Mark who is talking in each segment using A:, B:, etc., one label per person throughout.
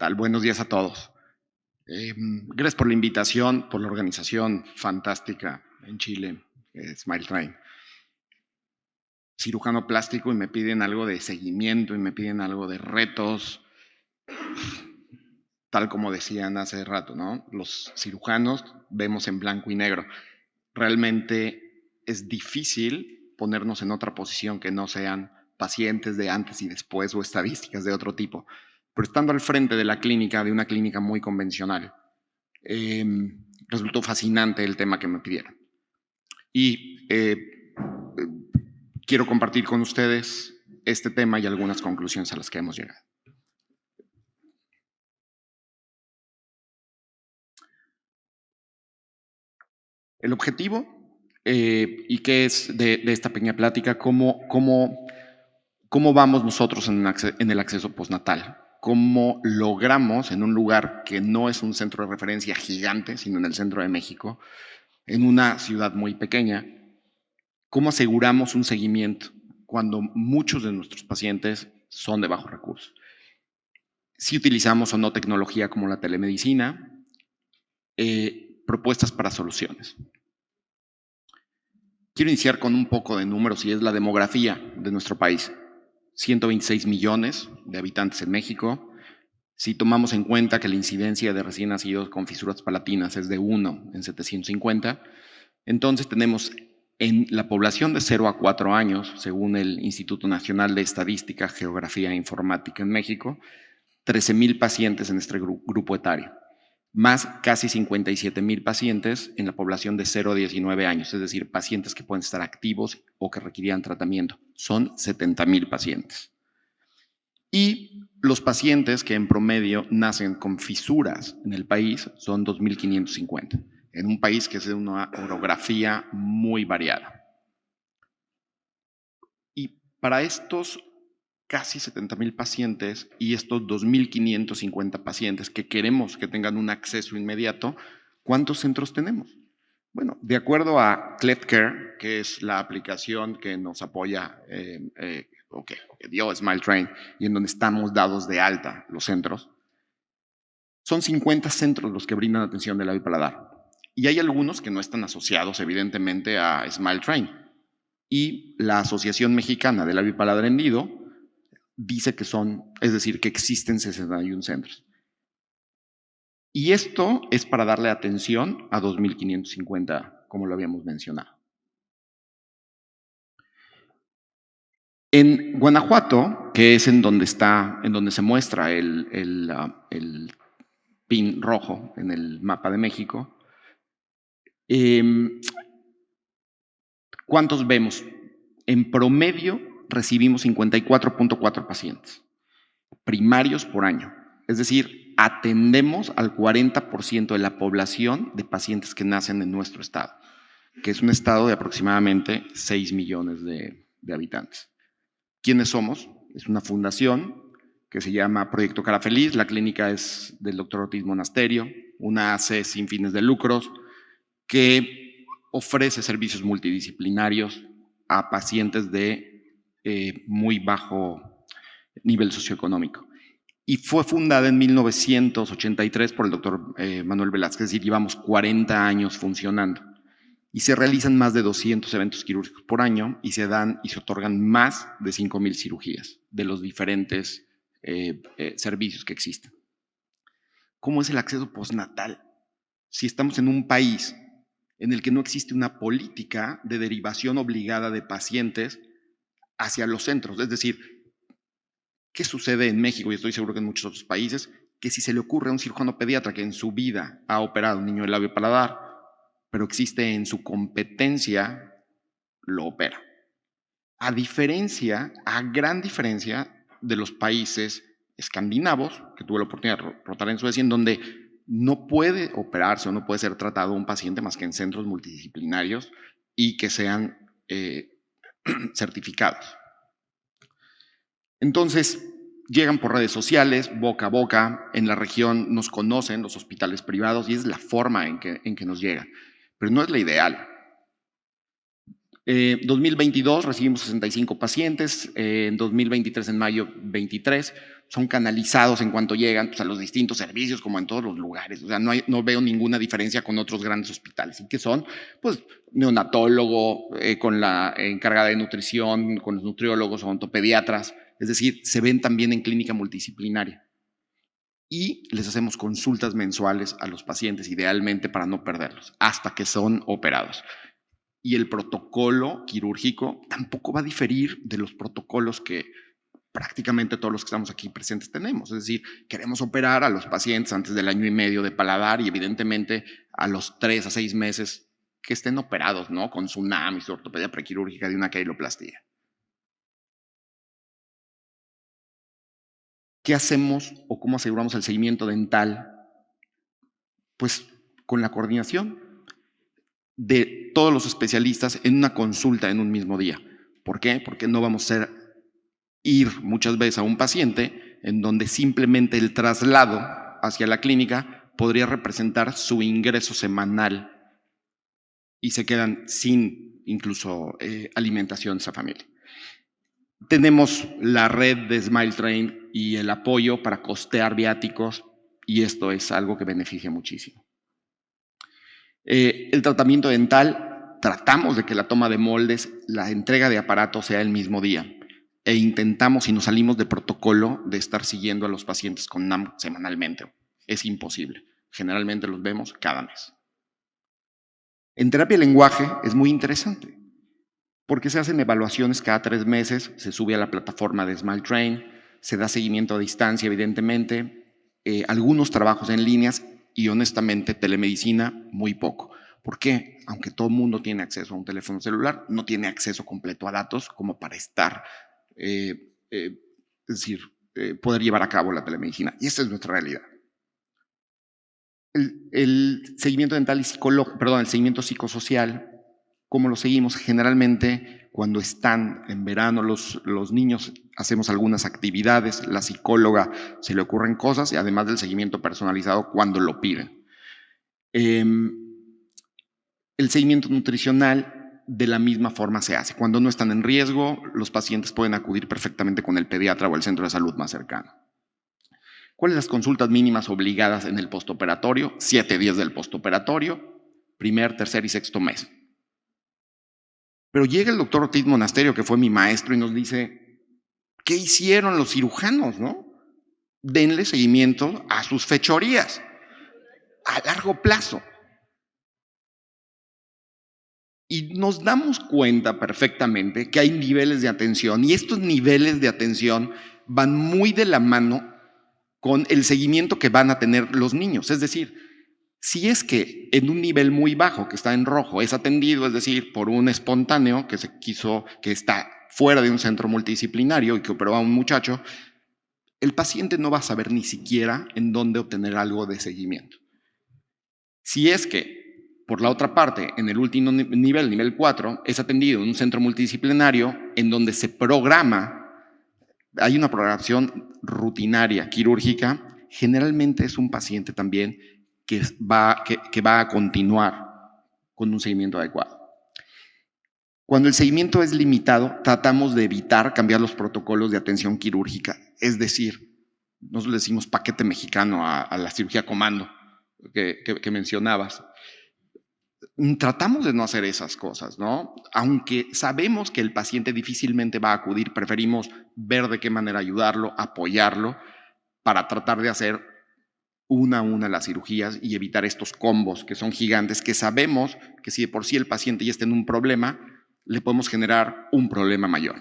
A: tal? Buenos días a todos. Gracias por la invitación, por la organización fantástica en Chile, Smile Train. Cirujano plástico y me piden algo de seguimiento y me piden algo de retos, tal como decían hace rato, ¿no? Los cirujanos vemos en blanco y negro. Realmente es difícil ponernos en otra posición que no sean pacientes de antes y después o estadísticas de otro tipo. Pero estando al frente de la clínica, de una clínica muy convencional, resultó fascinante el tema que me pidieron. Y quiero compartir con ustedes este tema y algunas conclusiones a las que hemos llegado. El objetivo y qué es de esta pequeña plática, cómo vamos nosotros en el acceso postnatal, cómo logramos en un lugar que no es un centro de referencia gigante, sino en el centro de México, en una ciudad muy pequeña, cómo aseguramos un seguimiento cuando muchos de nuestros pacientes son de bajos recursos. Si utilizamos o no tecnología como la telemedicina, propuestas para soluciones. Quiero iniciar con un poco de números y es la demografía de nuestro país. 126 millones de habitantes en México. Si tomamos en cuenta que la incidencia de recién nacidos con fisuras palatinas es de 1 en 750, entonces tenemos en la población de 0 a 4 años, según el Instituto Nacional de Estadística, Geografía e Informática en México, 13,000 pacientes en este grupo etario, más casi 57,000 pacientes en la población de 0 a 19 años, es decir, pacientes que pueden estar activos o que requerían tratamiento. Son 70,000 pacientes. Y los pacientes que en promedio nacen con fisuras en el país son 2,550, en un país que es de una orografía muy variada. Y para estos casi 70,000 pacientes y estos 2,550 pacientes que queremos que tengan un acceso inmediato, ¿cuántos centros tenemos? Bueno, de acuerdo a ClefCare, que es la aplicación que nos apoya o que dio Smile Train y en donde estamos dados de alta los centros, son 50 centros los que brindan atención de labio y paladar. Y hay algunos que no están asociados, evidentemente, a Smile Train. Y la Asociación Mexicana de Labio y Paladar Hendido dice que es decir, que existen 61 centros. Y esto es para darle atención a 2,550, como lo habíamos mencionado. En Guanajuato, que es en donde se muestra el pin rojo en el mapa de México, ¿cuántos vemos? En promedio recibimos 54,4 pacientes primarios por año. Es decir, atendemos al 40% de la población de pacientes que nacen en nuestro estado, que es un estado de aproximadamente 6 millones de habitantes. ¿Quiénes somos? Es una fundación que se llama Proyecto Cara Feliz. La clínica es del doctor Ortiz Monasterio, una AC sin fines de lucros que ofrece servicios multidisciplinarios a pacientes de muy bajo nivel socioeconómico. Y fue fundada en 1983 por el doctor Manuel Velázquez, es decir, llevamos 40 años funcionando. Y se realizan más de 200 eventos quirúrgicos por año y se dan y se otorgan más de 5,000 cirugías de los diferentes servicios que existen. ¿Cómo es el acceso postnatal? Si estamos en un país en el que no existe una política de derivación obligada de pacientes hacia los centros, es decir, ¿qué sucede en México? Y estoy seguro que en muchos otros países, que si se le ocurre a un cirujano pediatra que en su vida ha operado a un niño de labio paladar, pero existe en su competencia, lo opera. A gran diferencia de los países escandinavos, que tuve la oportunidad de rotar en Suecia, en donde no puede operarse o no puede ser tratado un paciente más que en centros multidisciplinarios y que sean certificados. Entonces, llegan por redes sociales, boca a boca, en la región nos conocen los hospitales privados y es la forma en que nos llegan, pero no es la ideal. 2022 recibimos 65 pacientes, en 2023 en mayo 23 son canalizados en cuanto llegan pues, a los distintos servicios como en todos los lugares. O sea, no veo ninguna diferencia con otros grandes hospitales. ¿Y qué son? Pues neonatólogo, con la encargada de nutrición, con los nutriólogos, odontopediatras. Es decir, se ven también en clínica multidisciplinaria. Y les hacemos consultas mensuales a los pacientes, idealmente para no perderlos, hasta que son operados. Y el protocolo quirúrgico tampoco va a diferir de los protocolos que prácticamente todos los que estamos aquí presentes tenemos. Es decir, queremos operar a los pacientes antes del 1 año y medio de paladar y evidentemente a los 3 a 6 meses que estén operados, ¿no? Con tsunamis, ortopedia prequirúrgica de una queiloplastía. ¿Qué hacemos o cómo aseguramos el seguimiento dental? Pues con la coordinación de todos los especialistas en una consulta en un mismo día. ¿Por qué? Porque no vamos a ir muchas veces a un paciente en donde simplemente el traslado hacia la clínica podría representar su ingreso semanal y se quedan sin incluso alimentación esa familia. Tenemos la red de Smile Train y el apoyo para costear viáticos y esto es algo que beneficia muchísimo. El tratamiento dental, tratamos de que la toma de moldes, la entrega de aparatos sea el mismo día e intentamos, si nos salimos de protocolo, de estar siguiendo a los pacientes con NAM semanalmente. Es imposible. Generalmente los vemos cada mes. En terapia de lenguaje es muy interesante porque se hacen evaluaciones cada 3 meses, se sube a la plataforma de Smile Train, se da seguimiento a distancia, evidentemente, algunos trabajos en líneas y honestamente telemedicina muy poco. ¿Por qué? Aunque todo el mundo tiene acceso a un teléfono celular, no tiene acceso completo a datos como para estar, es decir, poder llevar a cabo la telemedicina. Y esa es nuestra realidad. El seguimiento dental y el seguimiento psicosocial, ¿cómo lo seguimos? Generalmente cuando están en verano los niños hacemos algunas actividades, la psicóloga se le ocurren cosas y además del seguimiento personalizado cuando lo piden. El seguimiento nutricional de la misma forma se hace. Cuando no están en riesgo, los pacientes pueden acudir perfectamente con el pediatra o el centro de salud más cercano. ¿Cuáles las consultas mínimas obligadas en el postoperatorio? 7 días del postoperatorio, primer, tercer y sexto mes. Pero llega el doctor Ortiz Monasterio, que fue mi maestro, y nos dice, ¿qué hicieron los cirujanos, no? Denle seguimiento a sus fechorías a largo plazo. Y nos damos cuenta perfectamente que hay niveles de atención y estos niveles de atención van muy de la mano con el seguimiento que van a tener los niños. Es decir, si es que en un nivel muy bajo, que está en rojo, es atendido, es decir, por un espontáneo que está fuera de un centro multidisciplinario y que operó a un muchacho, el paciente no va a saber ni siquiera en dónde obtener algo de seguimiento. Si es que, por la otra parte, en el último nivel 4, es atendido en un centro multidisciplinario en donde se programa, hay una programación rutinaria, quirúrgica, generalmente es un paciente también que va a continuar con un seguimiento adecuado. Cuando el seguimiento es limitado, tratamos de evitar cambiar los protocolos de atención quirúrgica, es decir, nosotros le decimos paquete mexicano a la cirugía comando que mencionabas. Tratamos de no hacer esas cosas, ¿no? Aunque sabemos que el paciente difícilmente va a acudir, preferimos ver de qué manera ayudarlo, apoyarlo, para tratar de hacer una a una las cirugías y evitar estos combos que son gigantes, que sabemos que si de por sí el paciente ya está en un problema, le podemos generar un problema mayor.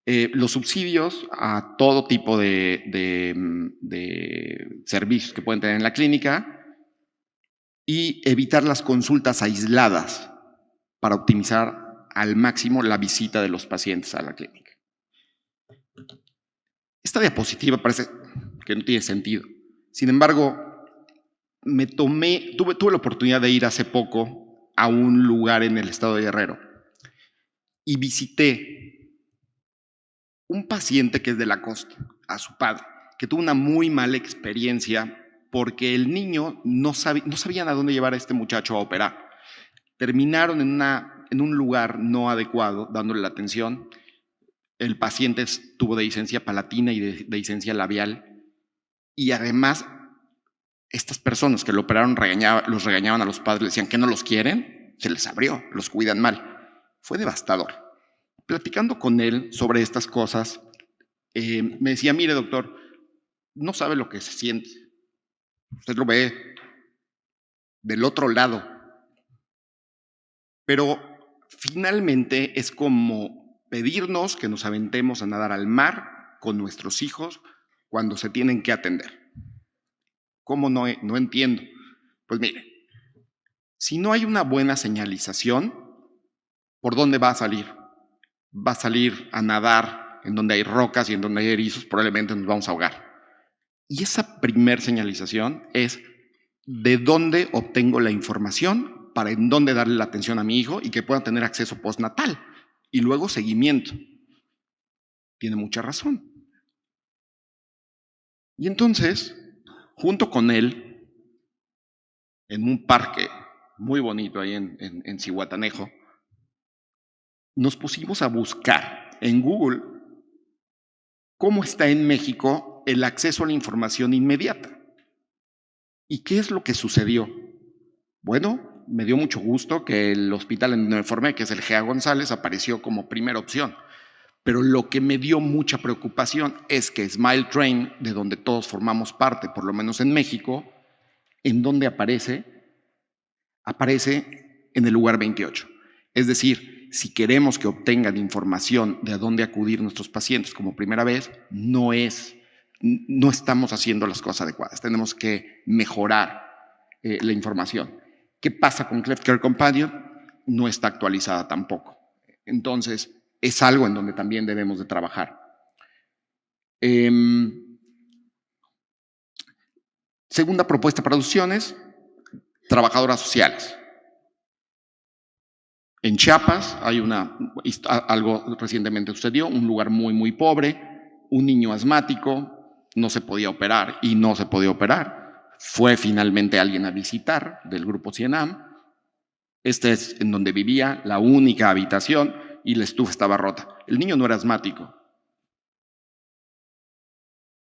A: Los subsidios a todo tipo de servicios que pueden tener en la clínica y evitar las consultas aisladas para optimizar al máximo la visita de los pacientes a la clínica. Esta diapositiva parece que no tiene sentido. Sin embargo, tuve la oportunidad de ir hace poco a un lugar en el estado de Guerrero y visité un paciente que es de la costa, a su padre, que tuvo una muy mala experiencia porque el niño no sabían a dónde llevar a este muchacho a operar. Terminaron en una en un lugar no adecuado, dándole la atención. El paciente tuvo dehiscencia palatina y dehiscencia labial. Y además, estas personas que lo operaron los regañaban a los padres, le decían que no los quieren, se les abrió, los cuidan mal. Fue devastador. Platicando con él sobre estas cosas, me decía, mire doctor, no sabe lo que se siente. Usted lo ve del otro lado. Pero finalmente es como pedirnos que nos aventemos a nadar al mar con nuestros hijos cuando se tienen que atender. ¿Cómo no entiendo? Pues mire, si no hay una buena señalización, ¿por dónde va a salir? Va a salir a nadar en donde hay rocas y en donde hay erizos, probablemente nos vamos a ahogar. Y esa primer señalización es de dónde obtengo la información para en dónde darle la atención a mi hijo y que pueda tener acceso postnatal. Y luego seguimiento. Tiene mucha razón. Y entonces, junto con él, en un parque muy bonito ahí en Zihuatanejo, nos pusimos a buscar en Google cómo está en México el acceso a la información inmediata. ¿Y qué es lo que sucedió? Bueno, me dio mucho gusto que el hospital en donde me formé, que es el GEA González, apareció como primera opción. Pero lo que me dio mucha preocupación es que Smile Train, de donde todos formamos parte, por lo menos en México, ¿en dónde aparece? Aparece en el lugar 28. Es decir, si queremos que obtengan información de a dónde acudir nuestros pacientes como primera vez, no estamos haciendo las cosas adecuadas. Tenemos que mejorar la información. ¿Qué pasa con Cleft Care Companion? No está actualizada tampoco. Entonces, es algo en donde también debemos de trabajar. Segunda propuesta para adopciones, trabajadoras sociales. En Chiapas hay algo recientemente sucedió, un lugar muy, muy pobre, un niño asmático, no se podía operar y no se podía operar. Fue finalmente alguien a visitar del grupo Cienam. Este es en donde vivía, la única habitación, y la estufa estaba rota. El niño no era asmático.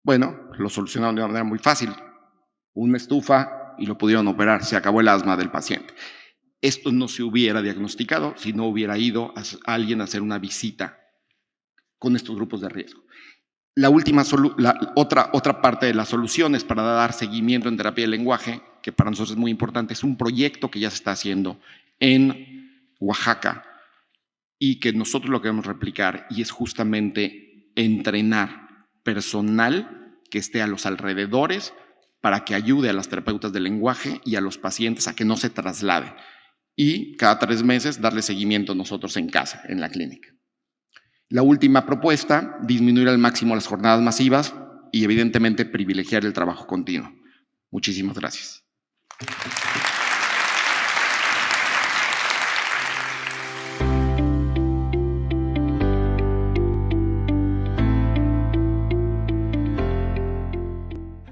A: Bueno, lo solucionaron de una manera muy fácil. Una estufa y lo pudieron operar. Se acabó el asma del paciente. Esto no se hubiera diagnosticado si no hubiera ido a alguien a hacer una visita con estos grupos de riesgo. Otra parte de las soluciones para dar seguimiento en terapia del lenguaje, que para nosotros es muy importante, es un proyecto que ya se está haciendo en Oaxaca y que nosotros lo queremos replicar, y es justamente entrenar personal que esté a los alrededores para que ayude a las terapeutas del lenguaje y a los pacientes a que no se trasladen. Y cada 3 meses darle seguimiento nosotros en casa, en la clínica. La última propuesta, disminuir al máximo las jornadas masivas y evidentemente privilegiar el trabajo continuo. Muchísimas gracias.